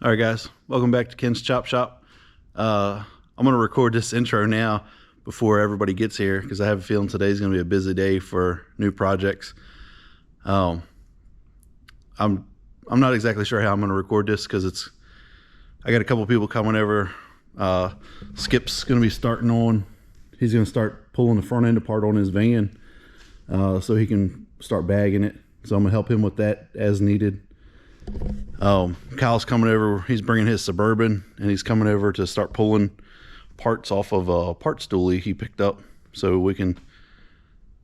All right, guys, welcome back to Ken's Chop Shop. I'm going to record this intro now before everybody gets here because I have a feeling today's going to be a busy day for new projects. I'm not exactly sure how I'm going to record this because I got a couple people coming over. Skip's going to be starting on. He's going to start pulling the front end apart on his van so he can start bagging it. So I'm going to help him with that as needed. Kyle's coming over. He's bringing his Suburban and he's coming over to start pulling parts off of a parts dually he picked up so we can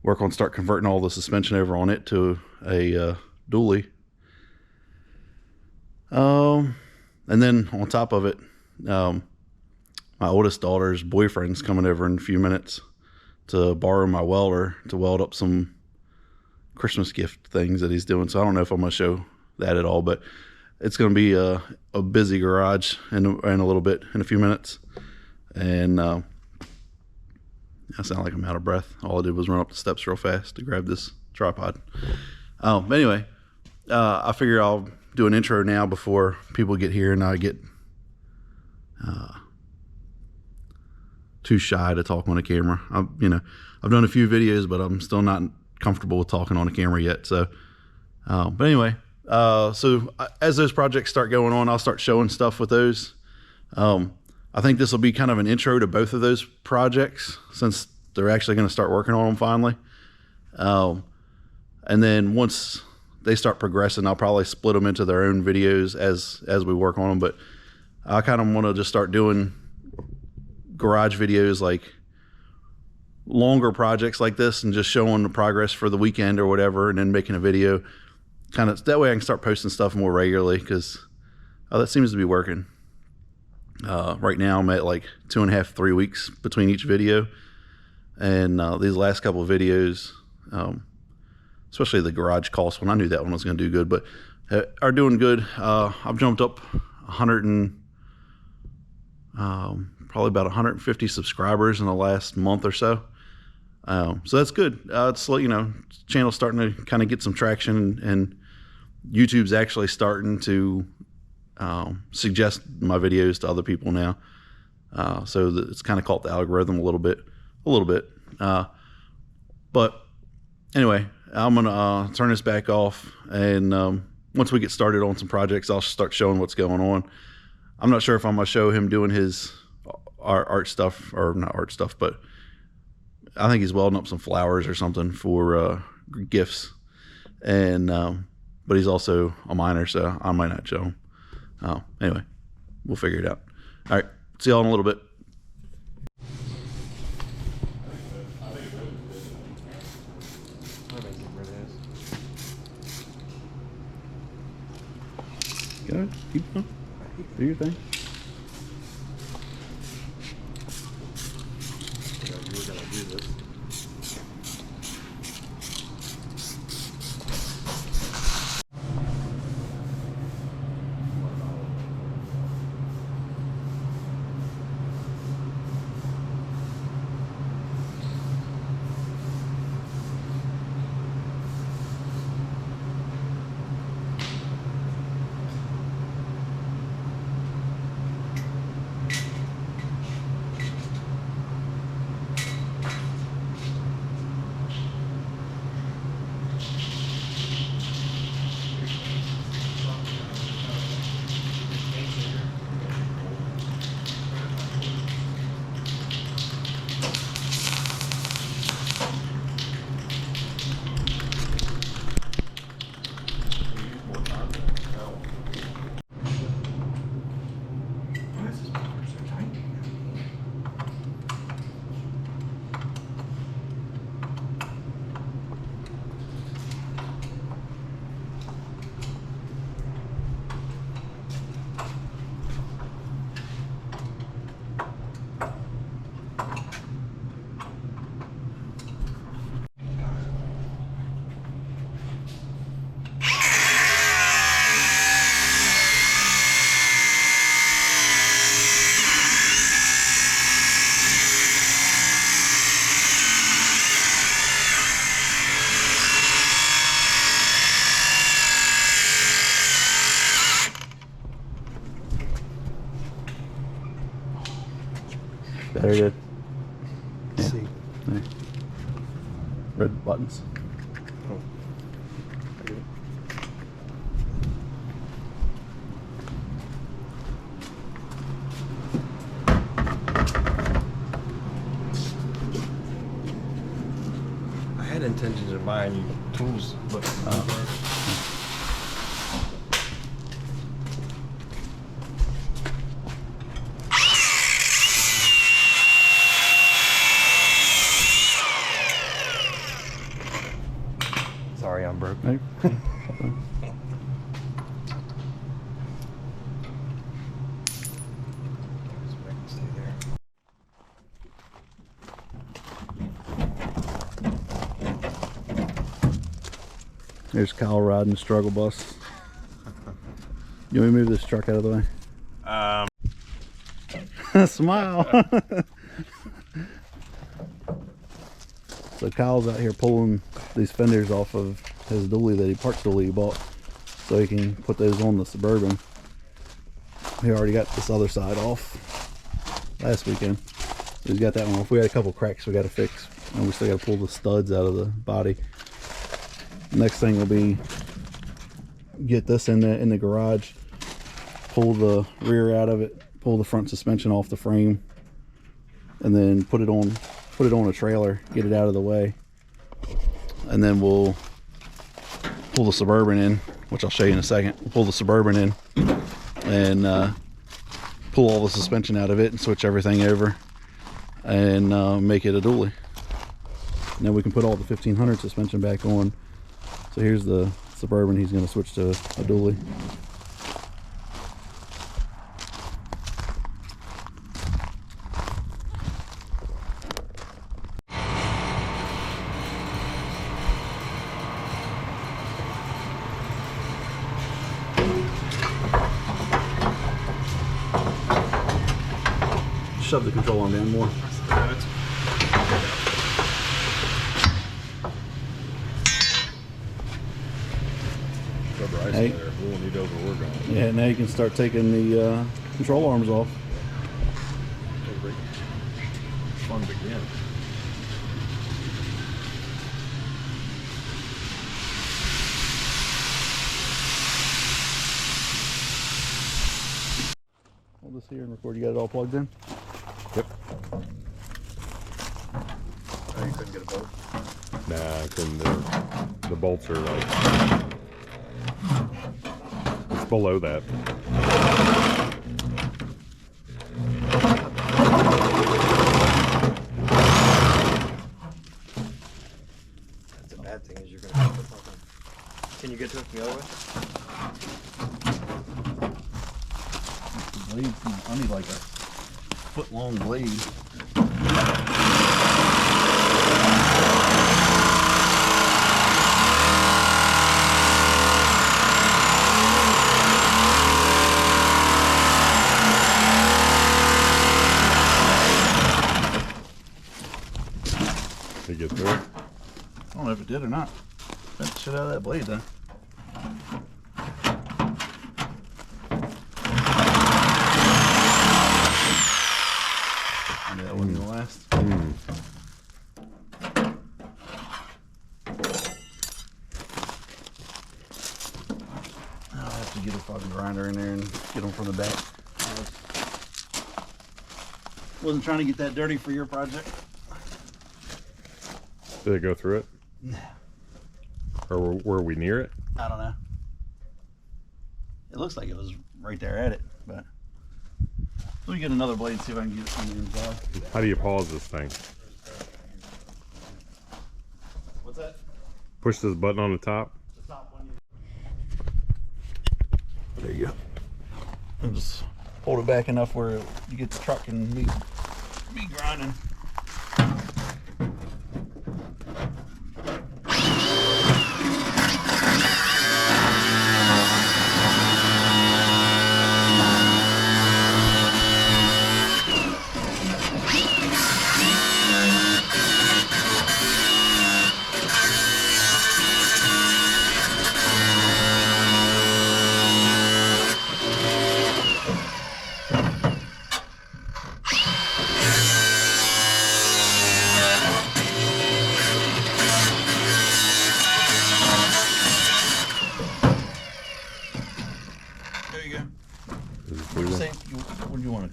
work on start converting all the suspension over on it to a dually. And then on top of it, my oldest daughter's boyfriend's coming over in a few minutes to borrow my welder to weld up some Christmas gift things that he's doing. So I don't know if I'm going to show that at all, but it's going to be a busy garage in a little bit, in a few minutes. And I sound like I'm out of breath. All I did was run up the steps real fast to grab this tripod. But anyway, I figure I'll do an intro now before people get here and I get too shy to talk on a camera. I've done a few videos, but I'm still not comfortable with talking on a camera yet. So, but anyway, so as those projects start going on, I'll start showing stuff with those. I think this will be kind of an intro to both of those projects since they're actually going to start working on them finally. And then once they start progressing, I'll probably split them into their own videos as we work on them. But I kind of want to just start doing garage videos, like longer projects like this, and just showing the progress for the weekend or whatever, and then making a video. Kind of that way I can start posting stuff more regularly because that seems to be working. Right now I'm at like 2.5, 3 weeks between each video, and these last couple of videos, especially the garage cost one, I knew that one was going to do good, but are doing good. I've jumped up 100 and probably about 150 subscribers in the last month or so. So that's good. It's like, channel's starting to kind of get some traction, and YouTube's actually starting to suggest my videos to other people now. So it's kind of caught the algorithm a little bit. But anyway, I'm gonna turn this back off, and once we get started on some projects, I'll start showing what's going on. I'm not sure if I'm gonna show him doing his art stuff, or not art stuff, but I think he's welding up some flowers or something for gifts, and but he's also a miner, so I might not show him. Anyway, we'll figure it out. All right, see y'all in a little bit. Go ahead, keep going. Do your thing. Very good. Let's Yeah. see. There. Red buttons. Oh. Okay. I had intentions of buying tools, but sorry, I'm broke. Right. Stay there. There's Kyle riding the struggle bus. You want me to move this truck out of the way? Smile. So Kyle's out here pulling these fenders off of his dually that he park dually he bought, so he can put those on the Suburban. He already got this other side off last weekend. So he's got that one off. We had a couple cracks we got to fix, and we still got to pull the studs out of the body. Next thing will be get this in the garage, pull the rear out of it, pull the front suspension off the frame, and then put it on a trailer, get it out of the way, and then we'll pull the Suburban in, which I'll show you in a second. We'll pull the Suburban in and pull all the suspension out of it and switch everything over and make it a dually. Now we can put all the 1500 suspension back on. So here's the Suburban he's going to switch to a dually. Shove the control arm down more. Hey. There. We'll need over we're going. Yeah, now you can start taking the control arms off. Fun to begin. Hold this here and record. You got it all plugged in? Yep. Oh, you couldn't get a bolt? Nah, I couldn't. The bolts are like it's below that. That's a bad thing. Is you're gonna have to fucking. Can you get to it the other way? The blade, I need like a foot long blade. Did you get through it? I don't know if it did or not. Got the shit out of that blade though. Yeah, that wasn't gonna last. I'll have to get a fucking grinder in there and get them from the back. Wasn't trying to get that dirty for your project. Did it go through it? No. Or were we near it? I don't know. It looks like it was right there at it, but let me get another blade and see if I can get it from the inside. How do you pause this thing? What's that? Push this button on the top. The top one. There you go. And just hold it back enough where you get the truck and me grinding.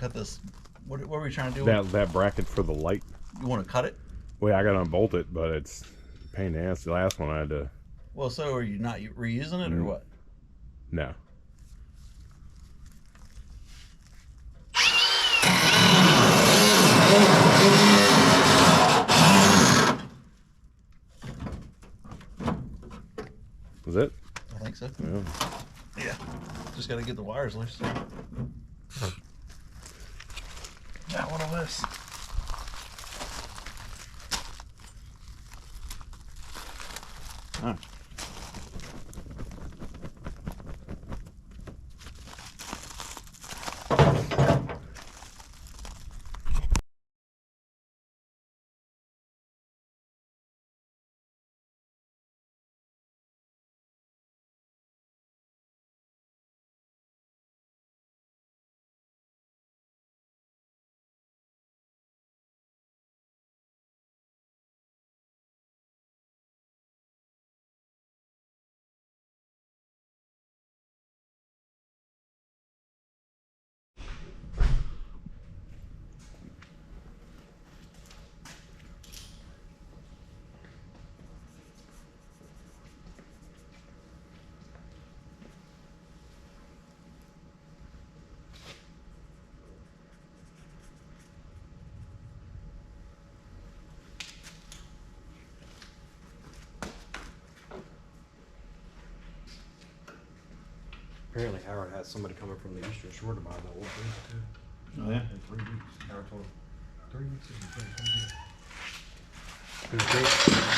cut this. What were we trying to do? That bracket for the light. You want to cut it? Well, I got to unbolt it, but it's a pain in the ass. The last one I had to. Well, so are you not reusing it or what? No. Was it? I think so. Yeah. Yeah. Just got to get the wires loose. Yeah, what of this? Huh. Apparently Howard has somebody coming from the Eastern Shore to buy the old booth too. Oh yeah. In 3 weeks. Howard told him 3 weeks is going to come get it.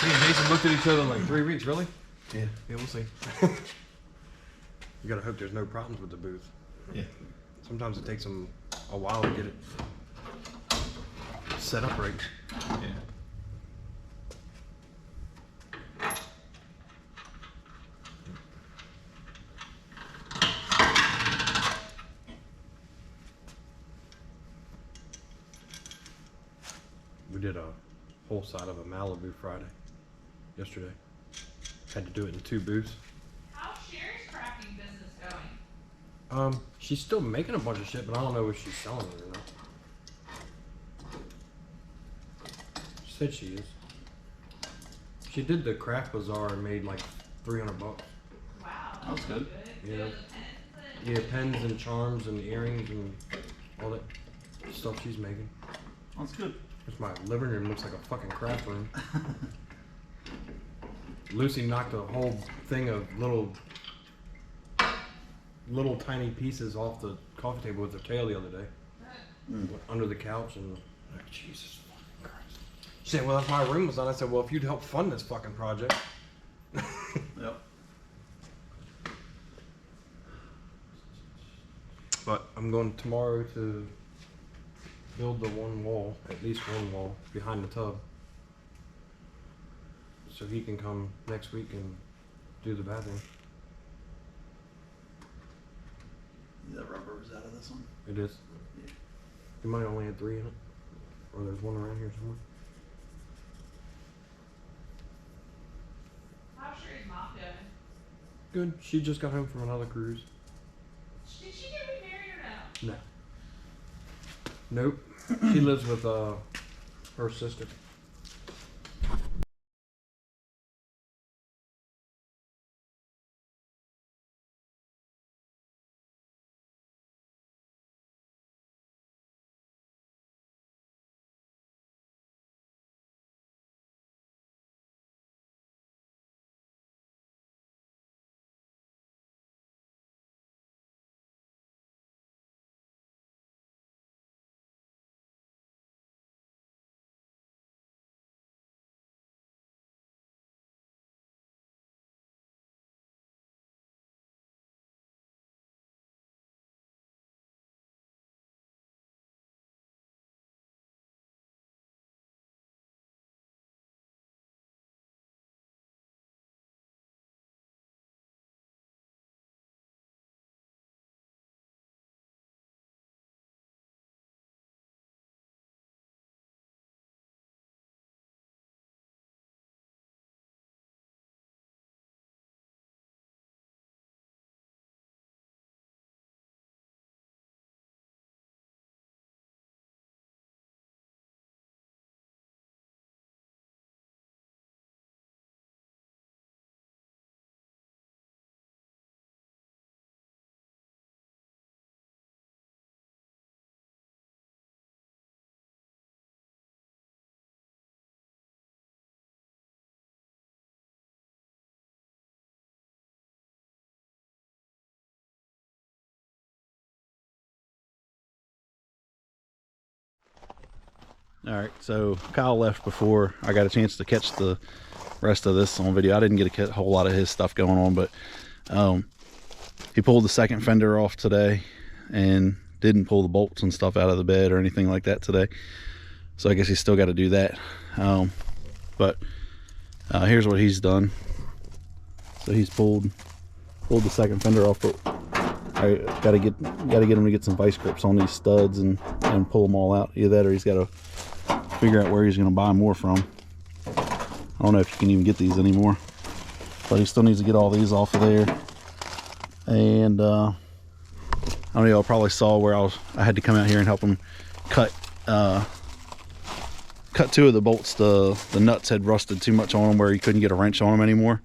Me and Jason looked at each other like 3 weeks, really? Yeah. Yeah, we'll see. You gotta hope there's no problems with the booth. Yeah. Sometimes it takes them a while to get it set up right. Yeah. We did a whole side of a Malibu Friday yesterday. Had to do it in 2 booths. How's Sherry's crafting business going? She's still making a bunch of shit, but I don't know if she's selling it or not. She said she is. She did the craft bazaar and made like $300. Wow. That's good. Yeah. The pens and Yeah, pens and charms and earrings and all that stuff she's making. That's good. Just my living room looks like a fucking craft room. Lucy knocked a whole thing of little tiny pieces off the coffee table with her tail the other day. Under the couch and like, Jesus fucking Christ. She said, well, if my room was on, I said, well, if you'd help fund this fucking project. Yep. But I'm going tomorrow to build the one wall, at least one wall, behind the tub. So he can come next week and do the bathroom. That rubber was out of this one. It is. Yeah. You might only have 3 in it. Or there's one around here somewhere. how's Sherry's mom doing? Good. She just got home from another cruise. Did she get remarried or no? No. Nope. She lives with her sister. All right, so Kyle left before I got a chance to catch the rest of this on video. I didn't get a whole lot of his stuff going on, but he pulled the second fender off today and didn't pull the bolts and stuff out of the bed or anything like that today. So I guess he's still got to do that. But here's what he's done. So he's pulled the second fender off, but I gotta get him to get some vice grips on these studs and pull them all out. Either that or he's got to figure out where he's going to buy more from. I don't know if you can even get these anymore, but he still needs to get all these off of there. And I don't know, y'all probably saw where I had to come out here and help him cut two of the bolts. The nuts had rusted too much on them where he couldn't get a wrench on them anymore,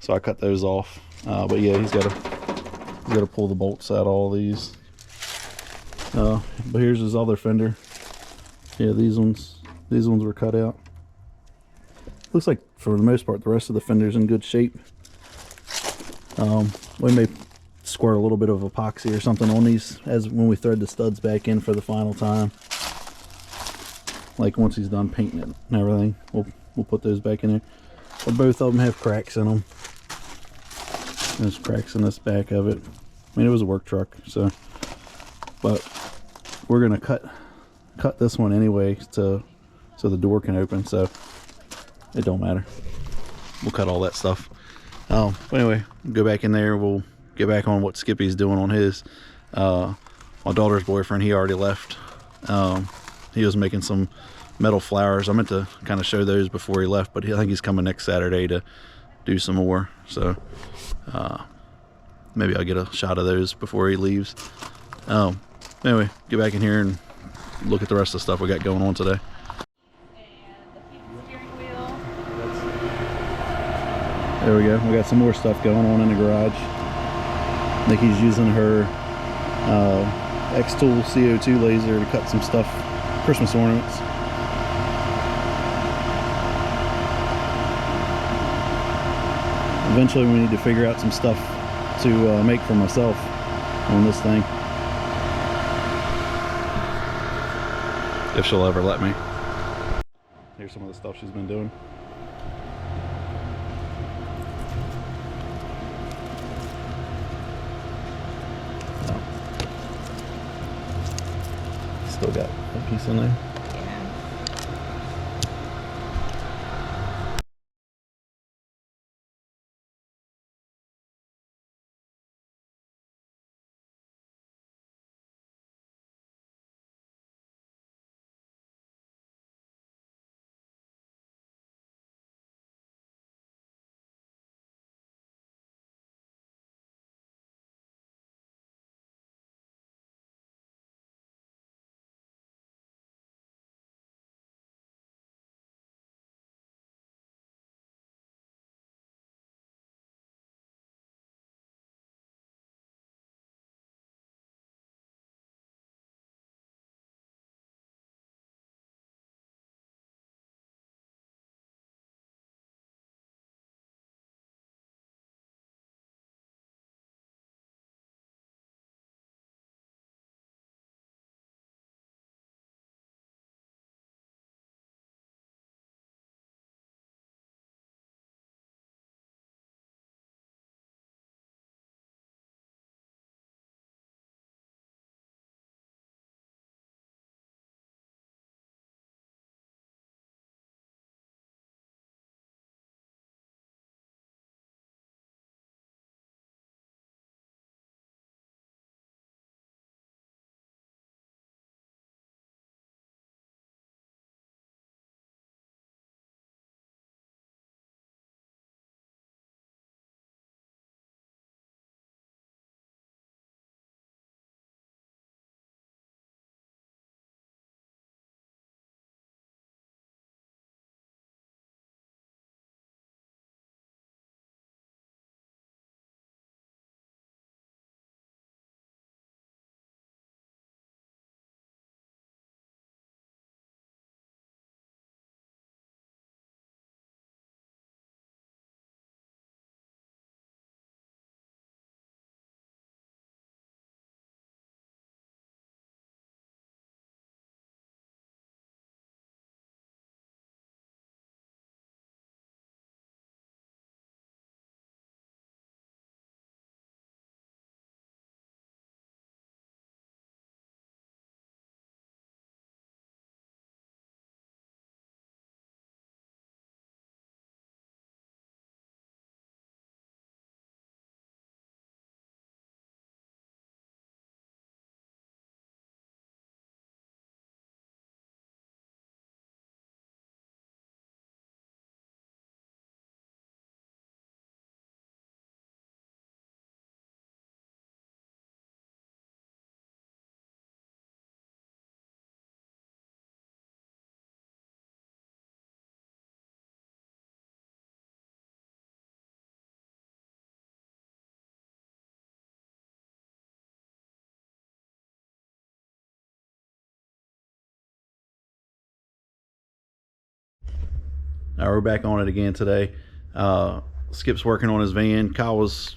so I cut those off. But yeah, he's got to pull the bolts out of all these. But here's his other fender. Yeah, these ones were cut out. Looks like for the most part the rest of the fender's in good shape. We may squirt a little bit of epoxy or something on these as when we thread the studs back in for the final time. Like once he's done painting it and everything, we'll put those back in there. But both of them have cracks in them. There's cracks in this back of it. I mean, it was a work truck, so. But we're gonna cut this one anyway so the door can open. So it don't matter. We'll cut all that stuff. But anyway, go back in there. We'll get back on what Skippy's doing on his. My daughter's boyfriend, he already left. He was making some metal flowers. I meant to kind of show those before he left, but I think he's coming next Saturday to do some more. So maybe I'll get a shot of those before he leaves. Anyway, get back in here and look at the rest of the stuff we got going on today. There we go. We got some more stuff going on in the garage. Nikki's using her X-Tool CO2 laser to cut some stuff, Christmas ornaments. Eventually we need to figure out some stuff to make for myself on this thing. If she'll ever let me. Here's some of the stuff she's been doing. Still got a piece in there. We're back on it again today. Skip's working on his van. Kyle was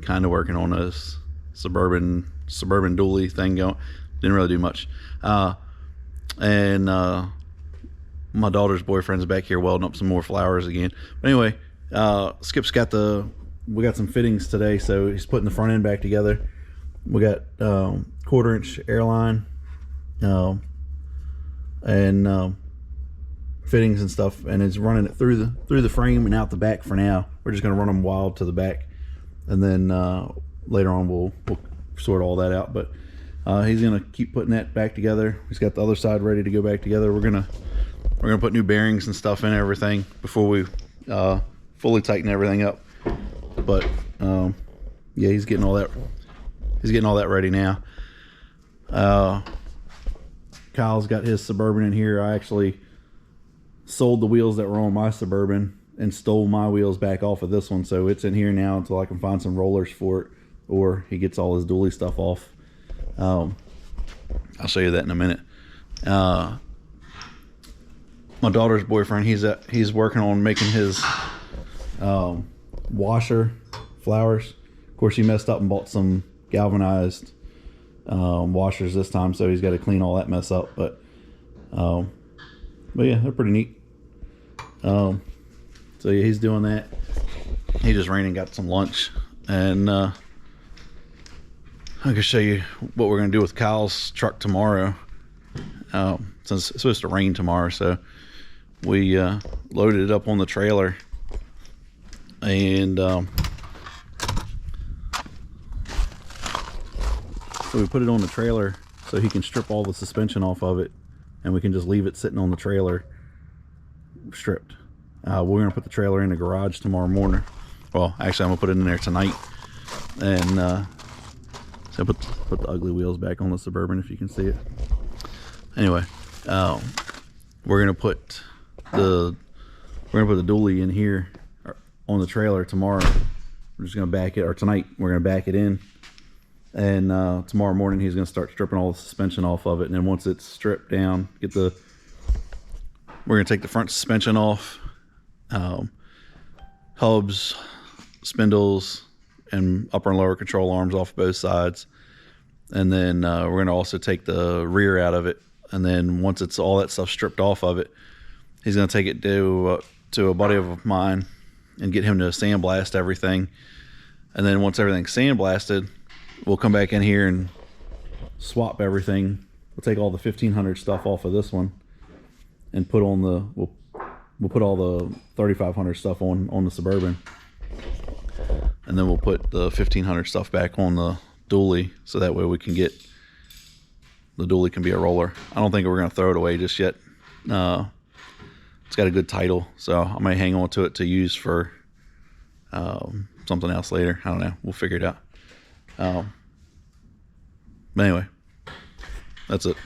kind of working on his suburban dually thing. Didn't really do much. And my daughter's boyfriend's back here welding up some more flowers again. But anyway, Skip's got we got some fittings today, so he's putting the front end back together. We got 1/4-inch airline and fittings and stuff, and it's running it through the frame and out the back for now. We're just gonna run them wild to the back, and then later on we'll sort all that out. But he's gonna keep putting that back together. He's got the other side ready to go back together. We're gonna put new bearings and stuff in everything before we fully tighten everything up. But yeah, he's getting all that ready now. Kyle's got his Suburban in here. I actually sold the wheels that were on my Suburban and stole my wheels back off of this one, so it's in here now until I can find some rollers for it, or he gets all his dually stuff off. I'll show you that in a minute. My daughter's boyfriend, he's working on making his washer flowers. Of course, he messed up and bought some galvanized washers this time, so he's got to clean all that mess up. But yeah, they're pretty neat. So yeah, he's doing that. He just ran and got some lunch, and I can show you what we're gonna do with Kyle's truck tomorrow. Since it's supposed to rain tomorrow, so we loaded it up on the trailer, and so we put it on the trailer so he can strip all the suspension off of it, and we can just leave it sitting on the trailer stripped. We're gonna put the trailer in the garage tomorrow morning. Well, actually, I'm gonna put it in there tonight, and so put the ugly wheels back on the Suburban if you can see it. Anyway, we're gonna put the dually in here on the trailer tomorrow. We're just gonna back it, or tonight we're gonna back it in, and tomorrow morning he's gonna start stripping all the suspension off of it. And then once it's stripped down, we're gonna take the front suspension off, hubs, spindles, and upper and lower control arms off both sides. And then we're gonna also take the rear out of it. And then once it's all that stuff stripped off of it, he's gonna take it to a buddy of mine and get him to sandblast everything. And then once everything's sandblasted, we'll come back in here and swap everything. We'll take all the 1500 stuff off of this one and put on we'll put all the 3500 stuff on the Suburban, and then we'll put the 1500 stuff back on the dually, so that way the dually can be a roller. I don't think we're gonna throw it away just yet. It's got a good title, so I might hang on to it to use for something else later. I don't know, we'll figure it out. But anyway, that's it.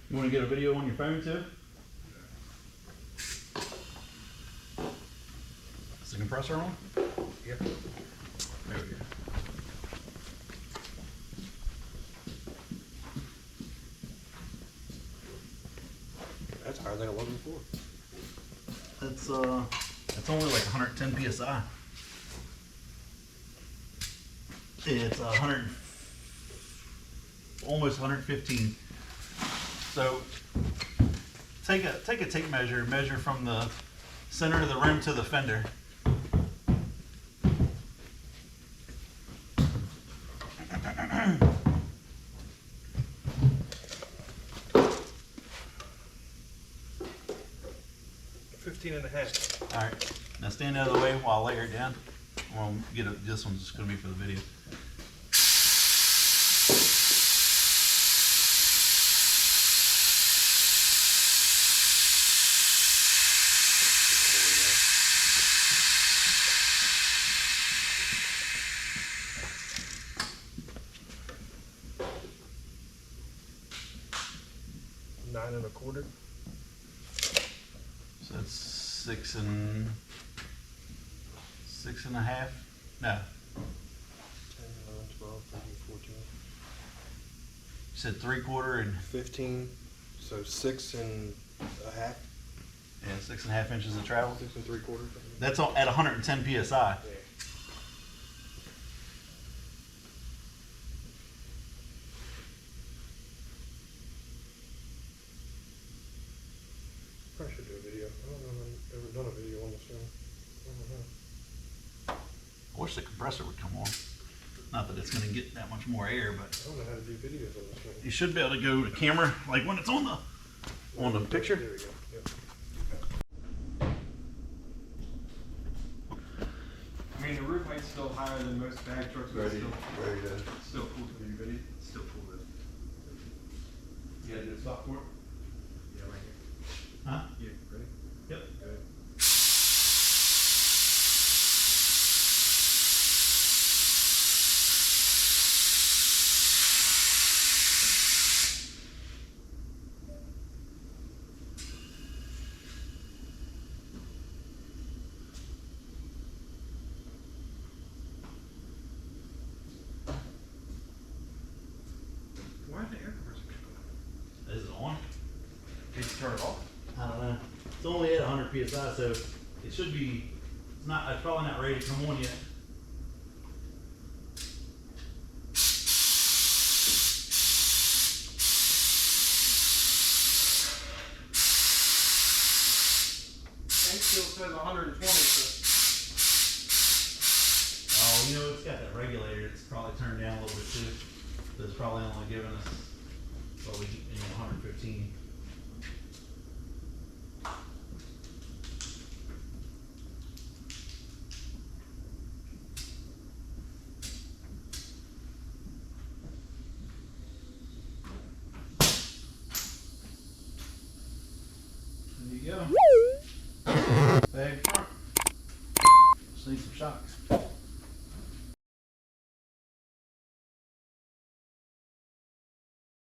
You want to get a video on your phone too? Is the compressor on? Yep. There we go. That's higher than it was before. It's only like 110 psi. It's 100, almost 115. So take a tape measure, measure from the center of the rim to the fender. All right, now stand out of the way while I layer it down. We'll get it. This one's just gonna be for the video. Nine and a quarter. So that's 6 and a half. No, 10, 11, 12, 13, 14. you said 3/4 and 15. So 6 and a half. yeah, 6.5 inches of travel. 6 and 3/4. That's at 110 psi. Yeah. Probably should do a video. I don't know if I've ever done a video on this thing. I don't know. I wish the compressor would come on. Not that it's going to get that much more air, but I don't know how to do videos on this thing. you should be able to go to camera like when it's on the picture. There we go. Yep. I mean, the roof height's still higher than most bag trucks, but it's Ready to. still cool to be ready. Still cool to. You gotta do a stop for it? Yeah, right here. Huh? Yeah, ready? Yep. Good. Why did the air compressor keep going? Is it on? Did you turn it off? I don't know. It's only at 100 psi, so it should be. It's not. It's probably not ready to come on yet. Tank still says 120, so. Oh, you know, it's got that regulator. It's probably turned down a little bit too. So it's probably only giving us, 115.